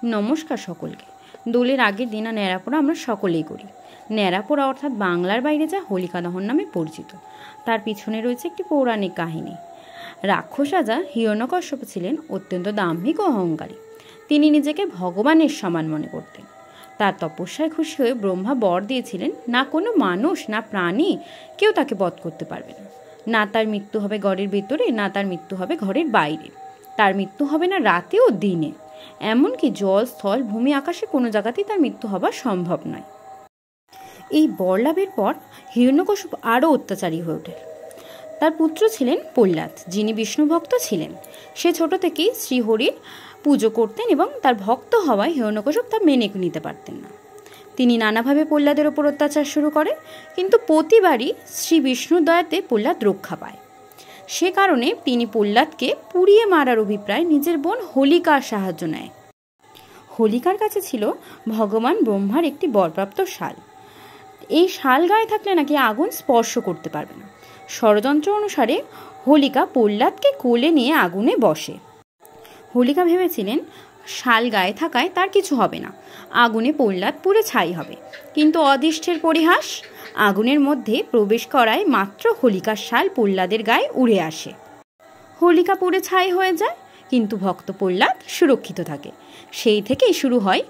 নমস্কার সকলকে। দোলের আগের দিন ন্যাড়াপোড়া আমরা সকলেই করি। ন্যাড়াপোড়া অর্থাৎ বাংলার বাইরে যা হোলিকা দহন নামে পরিচিত। তার পিছনে রয়েছে একটি পৌরাণিক কাহিনী। রাক্ষস রাজা হিরণ্যকশ্যপ ছিলেন অত্যন্ত দাম্ভিক ও অহংকারী। তিনি নিজেকে ভগবানের সমান মনে করতেন। তার তপস্যায় খুশি হয়ে ব্রহ্মা বর দিয়েছিলেন, না কোনো মানুষ না প্রাণী কেউ তাকে বধ করতে পারবে না। না তার মৃত্যু হবে ঘরের ভেতরে, না তার মৃত্যু হবে ঘরের বাইরে। তার মৃত্যু হবে না রাতে ও দিনে, এমনকি জল, স্থল, ভূমি, আকাশে কোনো জায়গাতেই তার মৃত্যু হওয়া সম্ভব নয়। এই বর লাভের পর হিরণ্যকশ্যপ আরও অত্যাচারী হয়ে ওঠে। তার পুত্র ছিলেন প্রহ্লাদ, যিনি বিষ্ণু ভক্ত ছিলেন। সে ছোট থেকেই শ্রীহরির পুজো করতেন এবং তার ভক্ত হওয়ায় হিরণ্যকশ্যপ তা মেনে নিতে পারতেন না। তিনি নানাভাবে প্রহ্লাদের ওপর অত্যাচার শুরু করে, কিন্তু প্রতিবারই শ্রী বিষ্ণুর দয়াতে প্রহ্লাদ রক্ষা পায়। সে কারণে তিনি প্রহ্লাদকে পুড়িয়ে মারার অভিপ্রায় নিজের বোন হোলিকার সাহায্য নেয়। হোলিকার কাছে ছিল ভগবান ব্রহ্মার একটি বরপ্রাপ্ত শাল। এই শাল গায়ে থাকলে নাকি আগুন স্পর্শ করতে পারবে না। ষড়যন্ত্র অনুসারে হোলিকা প্রহ্লাদকে কোলে নিয়ে আগুনে বসে। হোলিকা ভেবেছিলেন শাল গায়ে থাকায় তার কিছু হবে না, আগুনে প্রহ্লাদ পুড়ে ছাই হবে। কিন্তু অদৃষ্টের পরিহাস, আগুনের মধ্যে প্রবেশ করায় মাত্র হোলিকার শাল প্রহ্লাদের গায়ে উড়ে আসে। হোলিকা পুড়ে ছাই হয়ে যায়, কিন্তু ভক্ত প্রহ্লাদ সুরক্ষিত থাকে। সেই থেকেই শুরু হয়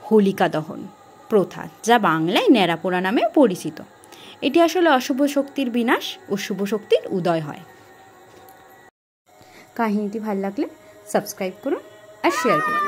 হোলিকা দহন প্রথা, যা বাংলায় ন্যাড়াপোড়া নামে পরিচিত। এটি আসলে অশুভ শক্তির বিনাশ ও শুভ শক্তির উদয় হয়। কাহিনীটি ভালো লাগলে সাবস্ক্রাইব করুন আর শেয়ার করুন।